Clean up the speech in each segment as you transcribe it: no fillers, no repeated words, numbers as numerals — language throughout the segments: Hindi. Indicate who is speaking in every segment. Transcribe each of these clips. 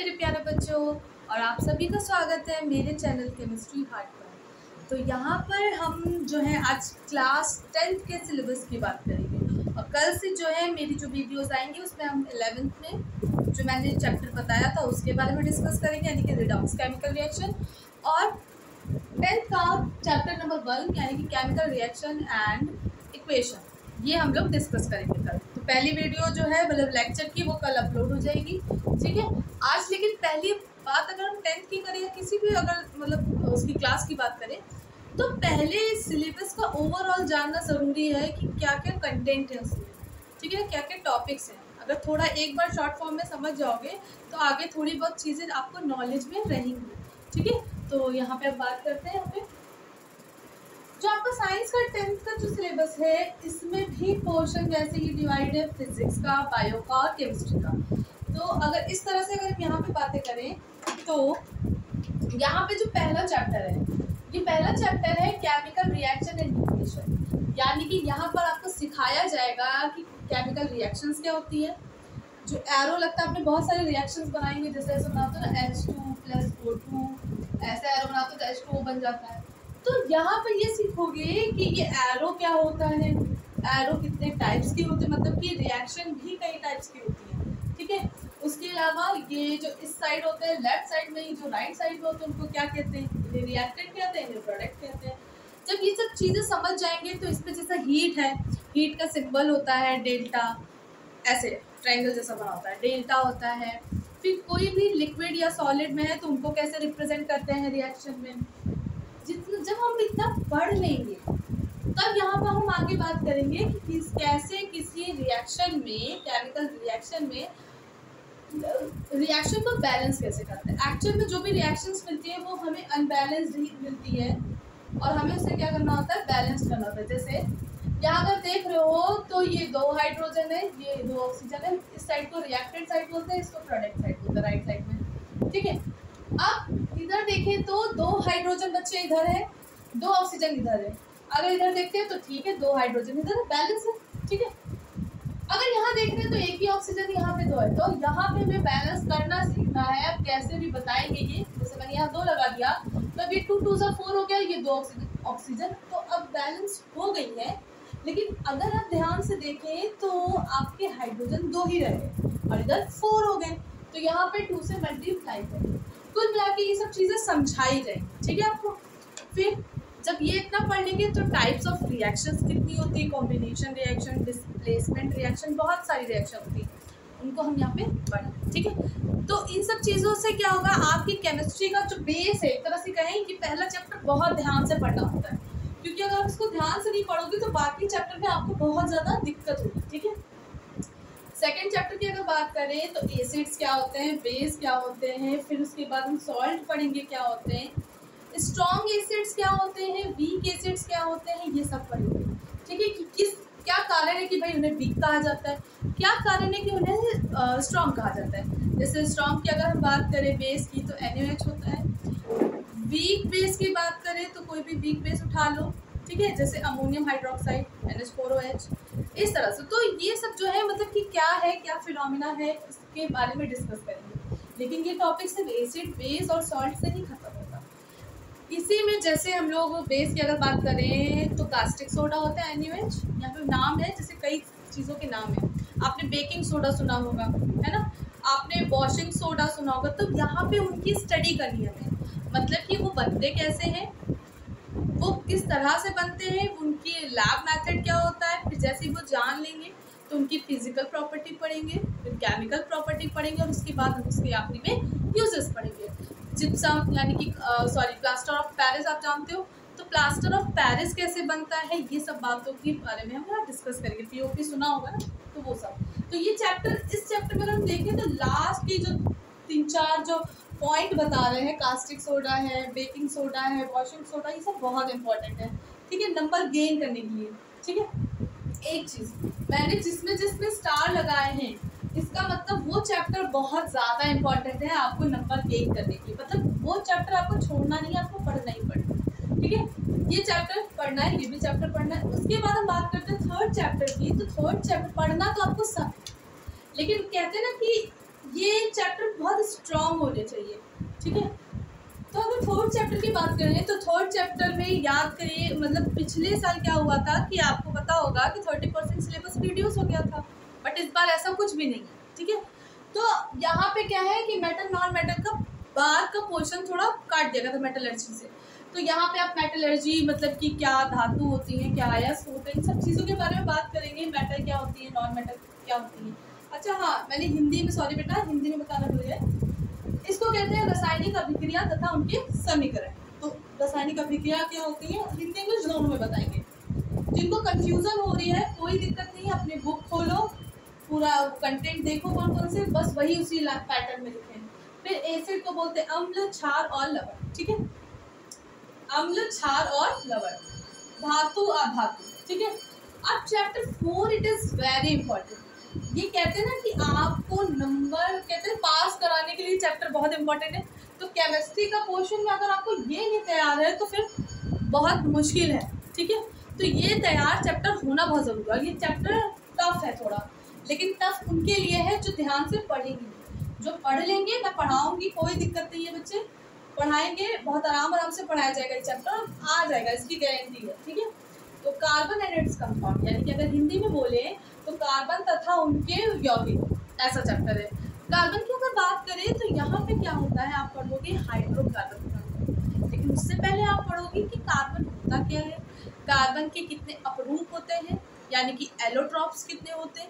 Speaker 1: मेरे प्यारे बच्चों, और आप सभी का स्वागत है मेरे चैनल केमिस्ट्री हार्ट पर। तो यहाँ पर हम जो है आज क्लास 10th के सिलेबस की बात करेंगे और कल से जो है मेरी जो वीडियोस आएंगी उसमें हम 11th में जो मैंने चैप्टर बताया था उसके बारे में डिस्कस करेंगे, यानी कि रिडॉक्स केमिकल रिएक्शन, और 10th का चैप्टर नंबर 1 यानी कि केमिकल रिएक्शन एंड इक्वेशन, ये हम लोग डिस्कस करेंगे कल। तो पहली वीडियो जो है मतलब लेक्चर की वो कल अपलोड हो जाएगी, ठीक है। आज लेकिन पहली बात अगर हम 10th की करें या किसी भी अगर मतलब उसकी क्लास की बात करें तो पहले सिलेबस का ओवरऑल जानना ज़रूरी है कि क्या क्या कंटेंट है उसमें, ठीक है, क्या क्या टॉपिक्स हैं। अगर थोड़ा एक बार शॉर्ट फॉर्म में समझ जाओगे तो आगे थोड़ी बहुत चीज़ें आपको नॉलेज में रहेंगी, ठीक है। तो यहाँ पे अब बात करते हैं हमें जो आपका साइंस का 10th का जो सिलेबस है इसमें भी पोर्शन जैसे कि डिवाइड है फिजिक्स का, बायो का और केमिस्ट्री का। तो अगर इस तरह से अगर हम यहाँ पे बातें करें तो यहाँ पे जो पहला चैप्टर है, ये पहला चैप्टर है केमिकल रिएक्शन एंड इक्वेशन, यानी कि यहाँ पर आपको सिखाया जाएगा कि केमिकल रिएक्शंस क्या होती है। जो एरो लगता है आपने बहुत सारे रिएक्शंस बनाएंगे, जैसे ऐसे बनाते हो ना H2+O2, ऐसे एरो बनाते हो तो H2O बन जाता है। तो यहाँ पर ये सीखोगे कि ये एरो क्या होता है, एरो कितने टाइप्स की होते हैं, मतलब कि रिएक्शन भी कई टाइप्स की होती है, ठीक है। उसके अलावा ये जो इस साइड होते हैं लेफ्ट साइड में, जो राइट साइड में होते हैं उनको क्या कहते हैं, इन्हें रिएक्टेंट कहते हैं, इन्हें प्रोडक्ट कहते हैं। जब ये सब चीज़ें समझ जाएंगे तो इसमें जैसा हीट है, हीट का सिंबल होता है डेल्टा, ऐसे ट्रायंगल जैसा बना होता है, डेल्टा होता है। फिर कोई भी लिक्विड या सॉलिड में है तो उनको कैसे रिप्रेजेंट करते हैं रिएक्शन में। जितना जब हम इतना पढ़ लेंगे तब यहाँ पर हम आगे बात करेंगे कि कैसे किसी रिएक्शन में, केमिकल रिएक्शन में रिएक्शन को बैलेंस कैसे करते हैं। एक्चुअल में जो भी रिएक्शंस मिलती है वो हमें अनबैलेंस्ड ही मिलती है और हमें उसे क्या करना होता है, बैलेंस करना होता है। जैसे यहाँ अगर देख रहे हो तो ये 2 हाइड्रोजन है, ये 2 ऑक्सीजन है, इस साइड को रिएक्टेंट साइड बोलते हैं, इसको प्रोडक्ट साइड बोलते हैं राइट साइड में, ठीक है। अब इधर देखें तो 2 हाइड्रोजन बच्चे इधर है, 2 ऑक्सीजन इधर है। अगर इधर देखते हैं तो ठीक है, 2 हाइड्रोजन इधर है, बैलेंस है, ठीक है। अगर यहाँ देख रहे हैं तो एक ही ऑक्सीजन यहाँ पे 2 है, तो यहाँ पे हमें बैलेंस करना सीखना है। अब कैसे भी बताएंगे ये, जैसे मैंने यहाँ 2 लगा दिया तो अब ये 2 2 से 4 हो गया, ये 2 ऑक्सीजन, तो अब बैलेंस हो गई है। लेकिन अगर आप ध्यान से देखें तो आपके हाइड्रोजन 2 ही रहे और इधर 4 हो गए, तो यहाँ पे 2 से मल्टीप्लाई करें। कुल मिला के ये सब चीज़ें समझाई जाएंगी, ठीक है आपको। फिर जब ये इतना पढ़ लेंगे तो टाइप्स ऑफ रिएक्शंस कितनी होती है, कॉम्बिनेशन रिएक्शन, डिस्प्लेसमेंट रिएक्शन, बहुत सारी रिएक्शन होती है, उनको हम यहाँ पे पढ़ेंगे, ठीक है। तो इन सब चीज़ों से क्या होगा, आपकी केमिस्ट्री का जो बेस है, एक तरह से कहें कि पहला चैप्टर बहुत ध्यान से पढ़ना होता है, क्योंकि अगर आप इसको ध्यान से नहीं पढ़ोगे तो बाकी चैप्टर में आपको बहुत ज़्यादा दिक्कत होगी, ठीक है। सेकेंड चैप्टर की अगर बात करें तो एसिड्स क्या होते हैं, बेस क्या होते हैं, फिर उसके बाद हम सॉल्ट पढ़ेंगे क्या होते हैं, स्ट्रॉन्ग एसिड्स क्या होते हैं, वीक एसिड्स क्या होते हैं, ये सब पढ़ेंगे, ठीक है। कि क्या कारण है कि भाई उन्हें वीक कहा जाता है, क्या कारण है कि उन्हें स्ट्रॉन्ग कहा जाता है। जैसे स्ट्रॉन्ग की अगर हम बात करें बेस की तो NaOH होता है, वीक बेस की बात करें तो कोई भी वीक बेस उठा लो, ठीक है, जैसे अमोनियम हाइड्रोक्साइड NH4OH, इस तरह से। तो ये सब जो है मतलब कि क्या है, क्या फिनोमिना है, इसके बारे में डिस्कस करेंगे। लेकिन ये टॉपिक सिर्फ एसिड, बेस और सॉल्ट से नहीं खत्म होता। इसी में जैसे हम लोग बेस की अगर बात करें तो कास्टिक सोडा होता है NaOH, यहाँ पे नाम है, जैसे कई चीज़ों के नाम है। आपने बेकिंग सोडा सुना होगा, है ना, आपने वॉशिंग सोडा सुना होगा। तो यहाँ पे उनकी स्टडी करनी है हमें, मतलब कि वो बनते कैसे हैं, वो किस तरह से बनते हैं, उनकी लैब मेथड क्या होता है। फिर जैसे ही वो जान लेंगे तो उनकी फिजिकल प्रॉपर्टी पढ़ेंगे, फिर केमिकल प्रॉपर्टी पढ़ेंगे और उसके बाद हम उसके आखिरी में यूजेस पढ़ेंगे। जिप्सम यानी कि प्लास्टर ऑफ पेरिस आप जानते हो, तो प्लास्टर ऑफ पेरिस कैसे बनता है, ये सब बातों के बारे में हम डिस्कस करेंगे। POP सुना होगा ना, तो वो सब। तो ये चैप्टर, इस चैप्टर में अगर हम देखें तो लास्ट की जो 3-4 जो पॉइंट बता रहे हैं, कास्टिक सोडा है, बेकिंग सोडा है, वॉशिंग सोडा, ये सब बहुत इंपॉर्टेंट है, ठीक है, नंबर गेन करने के लिए, ठीक है। एक चीज़ मैंने जिसमें स्टार लगाए हैं, इसका मतलब वो चैप्टर बहुत ज़्यादा इंपॉर्टेंट है आपको नंबर गेन करने के लिए, मतलब वो चैप्टर आपको छोड़ना नहीं है, आपको पढ़ना ही पड़ना, ठीक है। ये चैप्टर पढ़ना है, ये भी चैप्टर पढ़ना है। उसके बाद हम बात करते हैं थर्ड चैप्टर की। तो थर्ड चैप्टर पढ़ना तो आपको सब, लेकिन कहते हैं ना कि ये चैप्टर बहुत स्ट्रॉन्ग होने चाहिए, ठीक है। तो अगर थर्ड चैप्टर की बात करें तो थर्ड चैप्टर में याद करिए, मतलब पिछले साल क्या हुआ था कि आपको पता होगा कि 30% सिलेबस रिड्यूस हो गया था, बट इस बार ऐसा कुछ भी नहीं है, ठीक है। तो यहाँ पे क्या है कि मेटल नॉन मेटल का बाद का पोर्शन थोड़ा काट दिया गया था मेटलर्जी से। तो यहाँ पे आप मेटलर्जी मतलब कि क्या धातु होती हैं, क्या अयस्क होते हैं, इन सब चीज़ों के बारे में बात करेंगे। मेटल क्या होती है, नॉन मेटल क्या होती है। अच्छा हाँ, मैंने हिंदी में, सॉरी बेटा, हिंदी में बताना भूल गए, इसको कहते हैं रासायनिक अभिक्रिया तथा उनके समीकरण। तो रासायनिक अभिक्रिया क्या होती है, हिंदी इंग्लिश दोनों में बताएंगे। जिनको कंफ्यूजन हो रही है कोई दिक्कत नहीं, अपनी बुक खोलो, पूरा कंटेंट देखो कौन कौन से, बस वही उसी पैटर्न में लिखे। फिर एसिड को बोलते हैं अम्ल, क्षार और लवण, ठीक है। अम्ल, क्षार और लवण, धातु अधातु, ठीक है। अब chapter 4 it is very important. ये कहते हैं ना कि आपको नंबर कहते हैं पास कराने के लिए चैप्टर बहुत इंपॉर्टेंट है। तो केमिस्ट्री का पोर्शन में अगर आपको ये नहीं तैयार है तो फिर बहुत मुश्किल है, ठीक है। तो ये तैयार चैप्टर होना बहुत जरूरी है। ये चैप्टर टफ है थोड़ा, लेकिन टफ उनके लिए है जो ध्यान से पढ़ेंगे। जो पढ़ लेंगे, मैं पढ़ाऊंगी, कोई दिक्कत नहीं है, बच्चे पढ़ाएंगे, बहुत आराम से पढ़ाया जाएगा। ये चैप्टर आ जाएगा, इसकी गारंटी है, ठीक है। तो कार्बन एंड इट्स कंपाउंड, यानी कि अगर हिंदी में बोले तो कार्बन तथा उनके यौगिक, ऐसा चैप्टर है। कार्बन की अगर बात करें तो यहाँ पे क्या होता है, आप पढ़ोगे हाइड्रोकार्बन, लेकिन उससे पहले आप पढ़ोगे कि कार्बन होता क्या है, कार्बन के कितने अपरूप होते हैं, यानी कि एलोट्रॉप्स कितने होते हैं।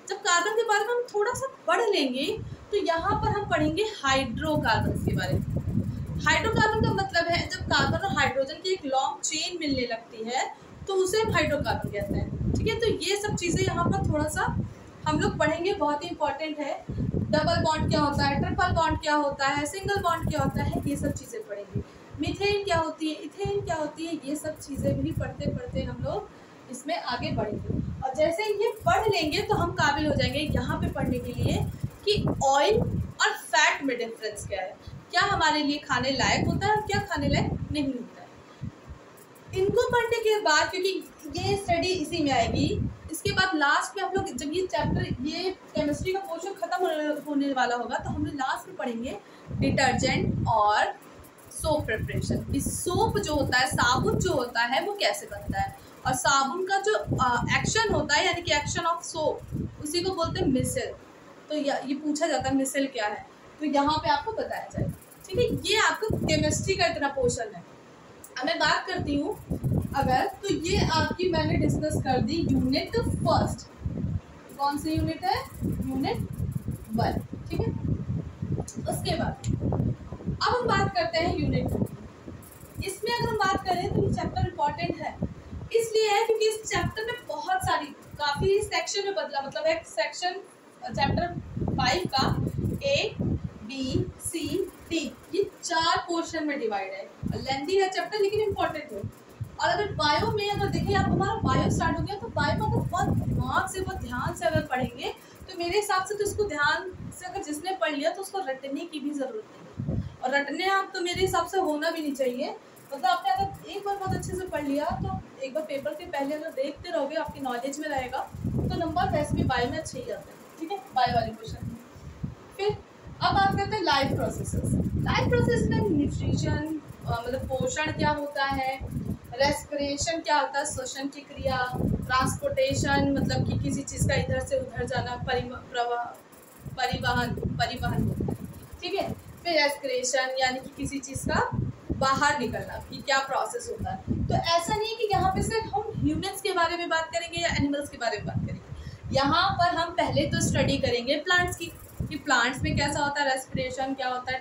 Speaker 1: जब कार्बन के बारे में हम थोड़ा सा पढ़ लेंगे तो यहाँ पर हम पढ़ेंगे हाइड्रोकार्बन के बारे में। हाइड्रोकार्बन का मतलब है जब कार्बन और हाइड्रोजन की एक लॉन्ग चेन मिलने लगती है तो उसे हम हाइड्रोकार्बन कहते हैं, ठीक है। तो ये सब चीज़ें यहाँ पर थोड़ा सा हम लोग पढ़ेंगे, बहुत ही इंपॉर्टेंट है। डबल बॉन्ड क्या होता है, ट्रिपल बॉन्ड क्या होता है, सिंगल बॉन्ड क्या होता है, ये सब चीज़ें पढ़ेंगे। मीथेन क्या होती है, इथेन क्या होती है, ये सब चीज़ें भी पढ़ते पढ़ते हम लोग इसमें आगे बढ़ेंगे। और जैसे ये पढ़ लेंगे तो हम काबिल हो जाएंगे यहाँ पे पढ़ने के लिए कि ऑयल और फैट में डिफरेंस क्या है, क्या हमारे लिए खाने लायक होता है और क्या खाने लायक नहीं होता है। इनको पढ़ने के बाद, क्योंकि ये स्टडी इसी में आएगी, इसके बाद लास्ट में हम लोग जब ये चैप्टर, ये केमिस्ट्री का पोर्शन खत्म होने वाला होगा तो हम लोग लास्ट में पढ़ेंगे डिटर्जेंट और सोप प्रिपरेशन। इस सोप जो होता है, साबुन जो होता है, वो कैसे बनता है, और साबुन का जो एक्शन होता है, यानी कि एक्शन ऑफ सोप, उसी को बोलते हैं मिसल। तो ये पूछा जाता है मिसल क्या है, तो यहाँ पे आपको बताया जाएगा, ठीक है। ये आपको केमिस्ट्री का इतना पोर्शन है। अब मैं बात करती हूँ अगर, तो ये आपकी मैंने डिस्कस कर दी यूनिट फर्स्ट। कौन सी यूनिट है, यूनिट 1, ठीक है। उसके बाद अब हम बात करते हैं यूनिट 2। इसमें अगर हम बात करें तो ये चैप्टर इंपॉर्टेंट है, इसलिए है क्योंकि इस चैप्टर में बहुत सारी, काफ़ी सेक्शन में बदला, मतलब एक सेक्शन चैप्टर 5 का ABCD, ये 4 पोर्शन में डिवाइड है। लेंथी है चैप्टर लेकिन इम्पोर्टेंट है। और अगर बायो में अगर देखें आप, हमारा बायो स्टार्ट हो गया, तो बायो में अगर बहुत दिमाग से, बहुत ध्यान से अगर पढ़ेंगे तो मेरे हिसाब से तो इसको ध्यान से अगर जिसने पढ़ लिया तो उसको रटने की भी ज़रूरत नहीं है। और रटने आप तो मेरे हिसाब से होना भी नहीं चाहिए, मतलब आपने अगर एक बार बहुत अच्छे से पढ़ लिया तो एक बार पेपर के पहले अगर देखते रहोगे, आपकी नॉलेज में रहेगा, तो नंबर वैसे भी बायो में अच्छे ही आते हैं, ठीक है, बायो वाले क्वेश्चन। फिर अब बात करते हैं लाइफ प्रोसेसेस। लाइफ प्रोसेस में न्यूट्रिशन, मतलब पोषण क्या होता है, रेस्पिरेशन क्या होता है, श्वसन की क्रिया, ट्रांसपोर्टेशन मतलब कि किसी चीज़ का इधर से उधर जाना, परिवहन होता है, ठीक है। फिर रेस्पिरेशन यानी कि किसी चीज़ का बाहर निकलना, कि क्या प्रोसेस होता है। तो ऐसा नहीं है कि यहाँ पे सिर्फ हम ह्यूमन्स के बारे में बात करेंगे या एनिमल्स के बारे में बात करेंगे। यहाँ पर हम पहले तो स्टडी करेंगे प्लांट्स की, कि प्लांट्स में कैसा होता है, रेस्पिरेशन क्या होता है,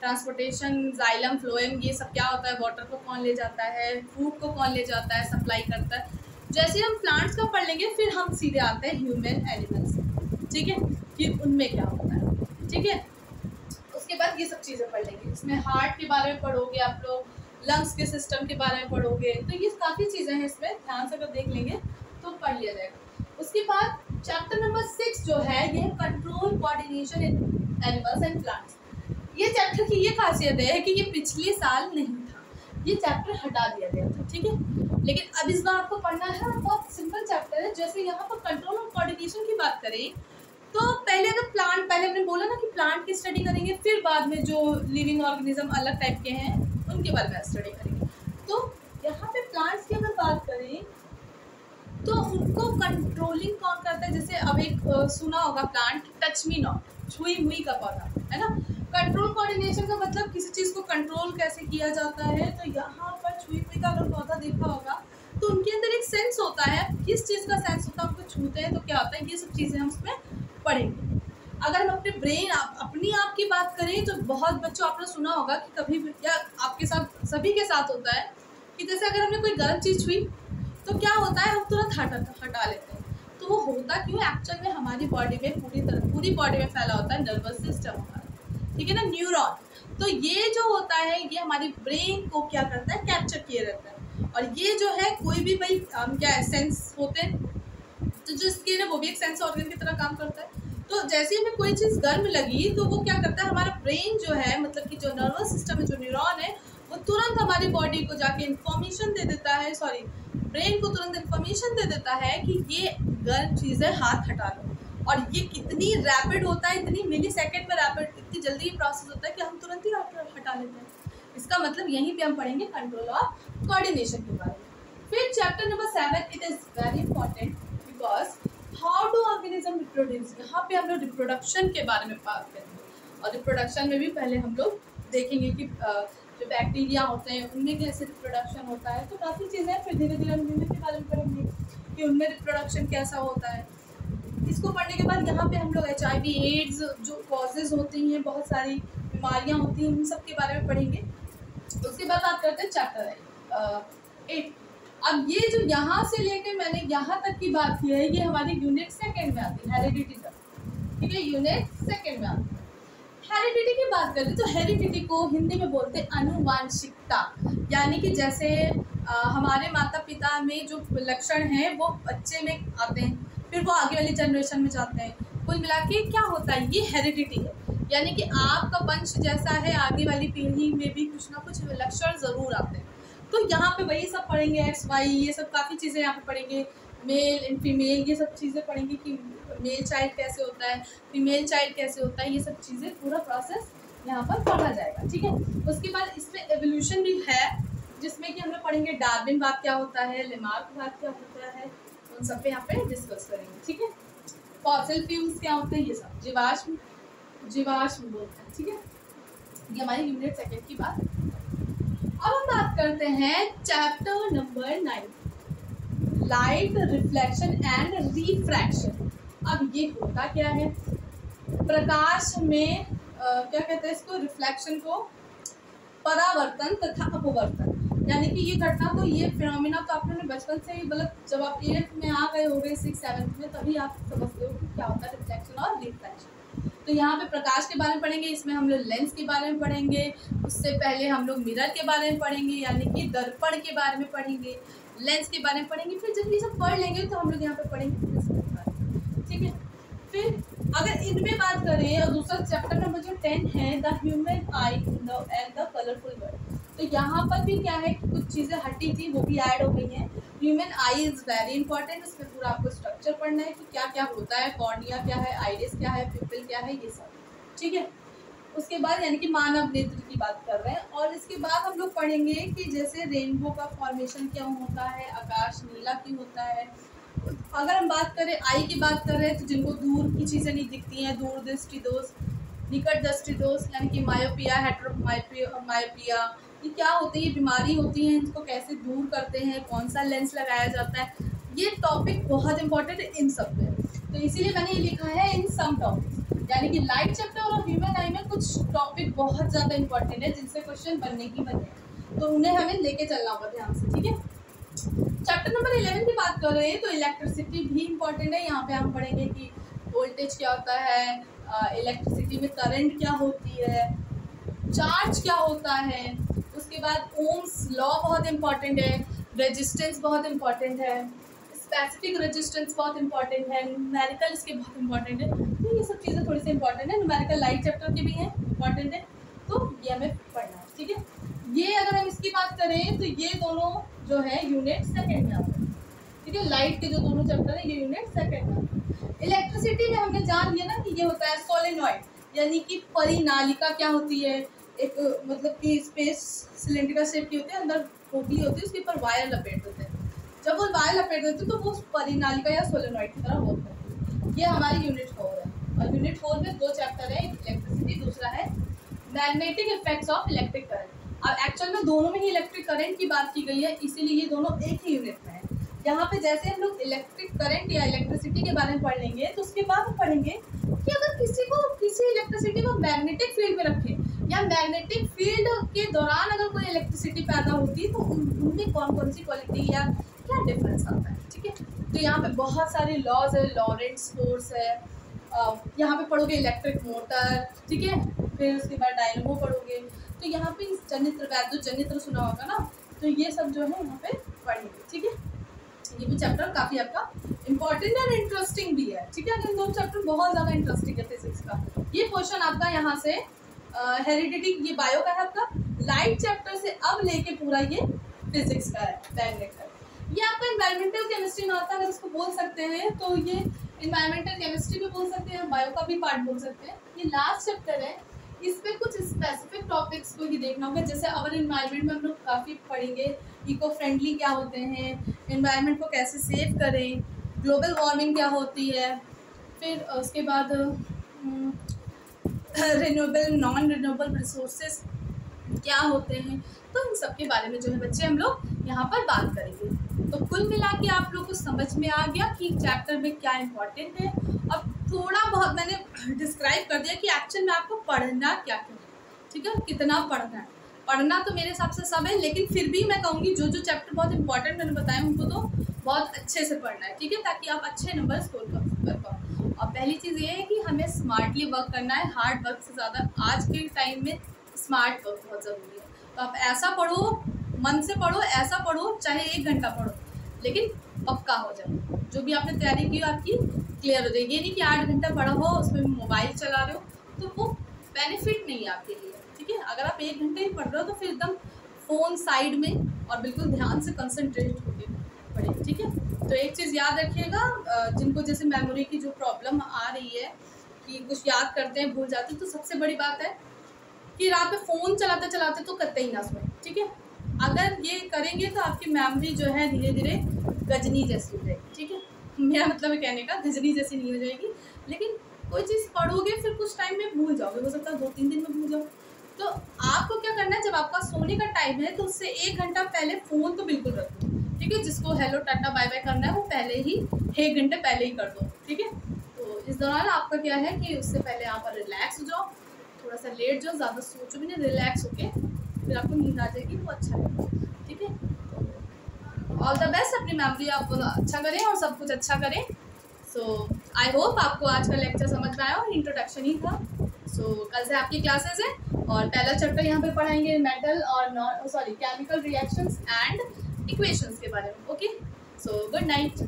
Speaker 1: ट्रांसपोर्टेशन जाइलम फ्लोएम, ये सब क्या होता है, वाटर को कौन ले जाता है, फूड को कौन ले जाता है, सप्लाई करता है। जैसे हम प्लांट्स का पढ़ लेंगे फिर हम सीधे आते हैं ह्यूमन एनिमल्स, ठीक है, कि उनमें क्या होता है, ठीक है। उसके बाद ये सब चीज़ें पढ़ लेंगे। इसमें हार्ट के बारे में पढ़ोगे आप लोग, लंग्स के सिस्टम के बारे में पढ़ोगे, तो ये काफ़ी चीज़ें हैं इसमें, ध्यान से अगर देख लेंगे तो पढ़ लिया जाएगा। उसके बाद चैप्टर नंबर 6 जो है ये control coordination in animals and plants. ये चैप्टर की ये खासियत है कि ये पिछले साल नहीं था, ये चैप्टर हटा दिया गया था, ठीक है। लेकिन अब इस बार आपको पढ़ना है, बहुत सिंपल चैप्टर है। जैसे यहाँ पर कंट्रोल और कोऑर्डिनेशन की बात करें तो पहले अगर प्लांट, पहले हमने बोला ना कि प्लांट की स्टडी करेंगे, फिर बाद में जो लिविंग ऑर्गेनिज्म अलग टाइप के हैं उनके बारे में स्टडी करेंगे। तो यहाँ पे प्लांट्स की अगर बात करें तो उनको कंट्रोलिंग कौन करता है? जैसे अब एक सुना होगा प्लांट टच मी नॉट, छुई मुई का पौधा है ना। कंट्रोल कोऑर्डिनेशन का मतलब किसी चीज़ को कंट्रोल कैसे किया जाता है। तो यहाँ पर छुई मुई का अगर पौधा देखा होगा तो उनके अंदर एक सेंस होता है। किस चीज़ का सेंस होता है? उनको छूते हैं तो क्या होता है, ये सब चीज़ें हम उसमें पढ़ेंगे। अगर हम अपने ब्रेन अपनी आप की बात करें तो बहुत बच्चों आपने सुना होगा कि कभी या आपके साथ सभी के साथ होता है कि जैसे अगर हमने कोई गर्म चीज़ छुई तो क्या होता है, हम तुरंत हटा लेते हैं। तो वो होता क्यों? एक्चुअल में हमारी बॉडी में पूरी बॉडी में फैला होता है नर्वस सिस्टम हमारा, ठीक है ना, न्यूरॉन। तो ये जो होता है ये हमारी ब्रेन को क्या करता है, कैप्चर किए रहता है। और ये जो है कोई भी भाई क्या है, सेंस होते हैं, तो जो स्किन है वो भी एक सेंस ऑर्गन की तरह काम करता है। तो जैसे ही हमें कोई चीज़ गर्म लगी तो वो क्या करता है, हमारा ब्रेन जो है, मतलब कि जो नर्वस सिस्टम है, जो न्यूरॉन है, वो तुरंत हमारी बॉडी को जाके इन्फॉर्मेशन दे देता है, ब्रेन को तुरंत इन्फॉर्मेशन दे देता है कि ये गर्म चीज़ है, हाथ हटा लो। और ये कितनी रैपिड होता है, इतनी मिली सेकेंड में रैपिड, इतनी जल्दी प्रोसेस होता है कि हम तुरंत ही हटा लेते हैं। इसका मतलब यहीं पे हम पढ़ेंगे कंट्रोल और कोऑर्डिनेशन के बारे में। फिर chapter number 7, it is very important because how do organism reproduce. यहाँ पे हम लोग रिप्रोडक्शन के बारे में बात करेंगे। और रिप्रोडक्शन में भी पहले हम लोग देखेंगे कि जो बैक्टीरिया होते हैं उनमें कैसे रिप्रोडक्शन होता है। तो काफ़ी चीज़ें हैं, फिर धीरे धीरे हम ह्यूमन के बारे में पढ़ेंगे कि उनमें रिप्रोडक्शन कैसा होता है। इसको पढ़ने के बाद यहाँ पे हम लोग HIV एड्स जो कॉजेज़ होती हैं, बहुत सारी बीमारियाँ होती हैं, उन सब के बारे में पढ़ेंगे। उसके बाद बात करते हैं चैप्टर 8। अब ये जो यहाँ से लेकर मैंने यहाँ तक की बात की है, ये हमारी यूनिट 2 में आती है, हेरिडिटी तक, ठीक है, यूनिट 2 में आती है। हेरिडिटी की बात करें तो हेरिडिटी को हिंदी में बोलते हैं अनुवांशिकता। यानी कि जैसे हमारे माता पिता में जो लक्षण हैं वो बच्चे में आते हैं, फिर वो आगे वाली जनरेशन में जाते हैं। कुल मिला के क्या होता है, ये हेरिडिटी है। यानी कि आपका वंश जैसा है, आगे वाली पीढ़ी में भी कुछ ना कुछ लक्षण ज़रूर आते हैं। तो यहाँ पे वही सब पढ़ेंगे, XY, ये सब काफ़ी चीज़ें यहाँ पे पढ़ेंगे, मेल एंड फीमेल, ये सब चीज़ें पढ़ेंगे कि मेल चाइल्ड कैसे होता है, फीमेल चाइल्ड कैसे होता है, ये सब चीज़ें पूरा प्रोसेस यहाँ पर पढ़ा जाएगा, ठीक है। उसके बाद इसमें एवोल्यूशन भी है, जिसमें कि हम लोग पढ़ेंगे डार्विन बात क्या होता है, लेमार्क बात क्या होता है, उन सब पे यहाँ पे डिस्कस करेंगे, ठीक है। फॉसिल फ्यूल्स क्या होते हैं, ये सब जीवाश्म बोलते हैं, ठीक है। ये हमारी यूनिट 2 की बात। अब हम बात करते हैं chapter number 9, light reflection and refraction. अब ये होता क्या है, प्रकाश में क्या कहते हैं इसको, रिफ्लेक्शन को परावर्तन तथा अपवर्तन। यानी कि ये घटना तो, ये फिनोमिना तो आपने बचपन से ही, मतलब जब आप 8th में आ गए हो गए, 6th-7th में, तभी आप समझते हो कि क्या होता है रिफ्लेक्शन और रिफ्रैक्शन। तो यहाँ पे प्रकाश के बारे में पढ़ेंगे, इसमें हम लोग लेंस के बारे में पढ़ेंगे, उससे पहले हम लोग मिरर के बारे में पढ़ेंगे, यानी कि दर्पण के बारे में पढ़ेंगे, लेंस के बारे में पढ़ेंगे। फिर जब ये सब पढ़ लेंगे तो हम लोग यहाँ पे पढ़ेंगे प्रिज्म के बारे में, ठीक है। फिर अगर इनमें बात करें, और दूसरा चैप्टर नंबर जो 10 है, the human I and the colourful world, तो यहाँ पर भी क्या है कि कुछ चीज़ें हटी थी, वो भी ऐड हो गई हैं। Human I is very important, इसमें पूरा आपको स्ट्रक्चर पढ़ना है कि क्या क्या होता है, कॉर्निया क्या है, आइरिस क्या है, पिपल क्या है, ये सब, ठीक है। उसके बाद यानी कि मानव नेत्र की बात कर रहे हैं। और इसके बाद हम लोग पढ़ेंगे कि जैसे रेनबो का फॉर्मेशन क्यों होता है, आकाश नीला क्यों होता है। अगर हम बात करें आई की बात कर रहे हैं, तो जिनको दूर की चीज़ें नहीं दिखती हैं, दूर दृष्टि दोष, निकट दृष्टि दोष, यानी कि मायोपिया, हेट्रोमायोपिया, ये क्या होती है, बीमारी होती है, इनको कैसे दूर करते हैं, कौन सा लेंस लगाया जाता है, ये टॉपिक बहुत इंपॉर्टेंट है इन सब में। तो इसीलिए मैंने ये लिखा है इन सम टॉपिक्स, यानी कि लाइट चैप्टर और ह्यूमन आई में कुछ टॉपिक बहुत ज़्यादा इंपॉर्टेंट है, जिनसे क्वेश्चन बनने की बने, तो उन्हें हमें लेके चलना होगा ध्यान से, ठीक है। चैप्टर नंबर 11 की बात कर रहे हैं तो इलेक्ट्रिसिटी भी इम्पॉर्टेंट है। यहाँ पे हम पढ़ेंगे कि वोल्टेज क्या होता है, इलेक्ट्रिसिटी में करंट क्या होती है, चार्ज क्या होता है। उसके बाद ओम्स लॉ बहुत इंपॉर्टेंट है, रेजिस्टेंस बहुत इंपॉर्टेंट है, स्पेसिफिक रेजिस्टेंस बहुत इंपॉर्टेंट है, न्यूमेरिकल इसके बहुत इंपॉर्टेंट है। तो ये सब चीज़ें थोड़ी सी इंपॉर्टेंट है, न्यूमेरिकल लाइट चैप्टर की भी हैं, इंपॉर्टेंट है, तो ये हमें पढ़ना है, ठीक है। ये अगर हम इसकी बात करें तो ये दोनों जो है यूनिट 2 में आते हैं, ठीक है। लाइट के जो दोनों चैप्टर है ये यूनिट 2 में आते हैं। इलेक्ट्रिसिटी में हमने जान लिया ना कि ये होता है सोलेनॉइड, यानी कि परिनालिका क्या होती है, एक मतलब कि स्पेस सिलेंड्रिकल शेप की होती है, अंदर खोखली होती है, उसके ऊपर वायर लपेट देते हैं। जब वो वायर लपेट देते हैं तो वो परिनालिका या सोलेनॉइड की तरह होता है। ये हमारी यूनिट 4 है, और यूनिट 4 में 2 चैप्टर है, एक इलेक्ट्रिसिटी, दूसरा है magnetic effects of electric current. अब एक्चुअल में दोनों में ही इलेक्ट्रिक करंट की बात की गई है, इसीलिए ये दोनों एक ही यूनिट में है। यहाँ पे जैसे हम लोग इलेक्ट्रिक करंट या इलेक्ट्रिसिटी के बारे में पढ़ लेंगे, तो उसके बाद हम पढ़ेंगे कि अगर किसी इलेक्ट्रिसिटी को मैग्नेटिक फील्ड में रखें या मैग्नेटिक फील्ड के दौरान अगर कोई इलेक्ट्रिसिटी पैदा होती है तो उनमें कौन कौन सी क्वालिटी या क्या डिफरेंस आता है। ठीक है, तो यहाँ पे बहुत सारे लॉज है, लॉरेंट्ज फोर्स है, यहाँ पे पढ़ोगे इलेक्ट्रिक मोटर, ठीक है, फिर उसके बाद डायनेमो पढ़ोगे। तो यहाँ पे जनित्र, वैद्युत जनित्र सुना होगा ना, तो ये सब जो है यहाँ पे पढ़ेंगे। ठीक है, ये भी चैप्टर काफ़ी आपका इम्पोर्टेंट और इंटरेस्टिंग भी है। ठीक है, अगर दो चैप्टर बहुत ज़्यादा इंटरेस्टिंग है फिजिक्स का। ये क्वेश्चन आपका यहाँ से हेरिडिटी, ये बायो का है आपका, लाइट चैप्टर से अब लेके पूरा ये फिजिक्स का है, मैग्नेट का। ये आपका इन्वायरमेंटल केमिस्ट्री में आता है, अगर इसको बोल सकते हैं तो ये इन्वायरमेंटल केमिस्ट्री भी बोल सकते हैं, बायो का भी पार्ट बोल सकते हैं। ये लास्ट चैप्टर है, इस पे कुछ स्पेसिफिक टॉपिक्स को ही देखना होगा। जैसे अवर इन्वायरमेंट में हम लोग काफ़ी पढ़ेंगे, इको फ्रेंडली क्या होते हैं, इन्वायरमेंट को कैसे सेव करें, ग्लोबल वार्मिंग क्या होती है, फिर उसके बाद रिन्यूएबल नॉन रिन्यूएबल रिसोर्सेज क्या होते हैं। तो इन सब के बारे में जो है बच्चे हम लोग यहाँ पर बात करेंगे। तो कुल मिला के आप लोग को समझ में आ गया कि चैप्टर में क्या इम्पोर्टेंट है। अब थोड़ा बहुत मैंने डिस्क्राइब कर दिया कि एक्चुअल में आपको पढ़ना क्या क्या है। ठीक है, कितना पढ़ना है। पढ़ना तो मेरे हिसाब से सब है, लेकिन फिर भी मैं कहूँगी जो जो चैप्टर बहुत इंपॉर्टेंट मैंने बताया उनको तो बहुत अच्छे से पढ़ना है। ठीक है, ताकि आप अच्छे नंबर स्कोर कर पाओ। और पहली चीज़ ये है कि हमें स्मार्टली वर्क करना है, हार्ड वर्क से ज़्यादा आज के टाइम में स्मार्ट वर्क बहुत ज़रूरी है। तो आप ऐसा पढ़ो, मन से पढ़ो, ऐसा पढ़ो, चाहे 1 घंटा पढ़ो, लेकिन पक्का हो जाए। जो भी आपने तैयारी की आपकी क्लियर हो जाएगी। ये नहीं कि 8 घंटा पढ़ा हो, उसमें मोबाइल चला रहे हो, तो वो बेनिफिट नहीं है आपके लिए। ठीक है, अगर आप 1 घंटे ही पढ़ रहे हो तो फिर एकदम फ़ोन साइड में और बिल्कुल ध्यान से कंसंट्रेट होकर पढ़ें। ठीक है, तो एक चीज़ याद रखिएगा, जिनको जैसे मेमोरी की जो प्रॉब्लम आ रही है कि कुछ याद करते हैं भूल जाते हैं, तो सबसे बड़ी बात है कि रात में फ़ोन चलाते चलाते तो करते ही ना सोएं। ठीक है, अगर ये करेंगे तो आपकी मेमोरी जो है धीरे धीरे गजनी जैसी हो जाएगी। ठीक है, मेरा मतलब है कहने का गजनी जैसी नहीं हो जाएगी, लेकिन कोई चीज़ पढ़ोगे फिर कुछ टाइम में भूल जाओगे, हो सकता है 2-3 दिन में भूल जाओ। तो आपको क्या करना है, जब आपका सोने का टाइम है तो उससे 1 घंटा पहले फ़ोन तो बिल्कुल रख दो। ठीक है, जिसको हेलो टाटा बाय बाय करना है वो पहले ही 1 घंटे पहले ही कर दो। ठीक है, तो इस दौरान आपका क्या है कि उससे पहले आप रिलैक्स हो जाओ, थोड़ा सा लेट जाओ, ज़्यादा सोचो भी नहीं, रिलैक्स होके फिर आपको नींद आ जाएगी, वो अच्छा लगेगा। ठीक है, ऑल द बेस्ट, अपनी मेमोरी आप अच्छा करें और सब कुछ अच्छा करें। सो आई होप आपको आज का लेक्चर समझ में आया और इंट्रोडक्शन ही था। सो कल से आपकी क्लासेस है और पहला चैप्टर यहाँ पे पढ़ाएंगे मेटल और केमिकल रिएक्शंस एंड इक्वेशंस के बारे में। Okay, so good night.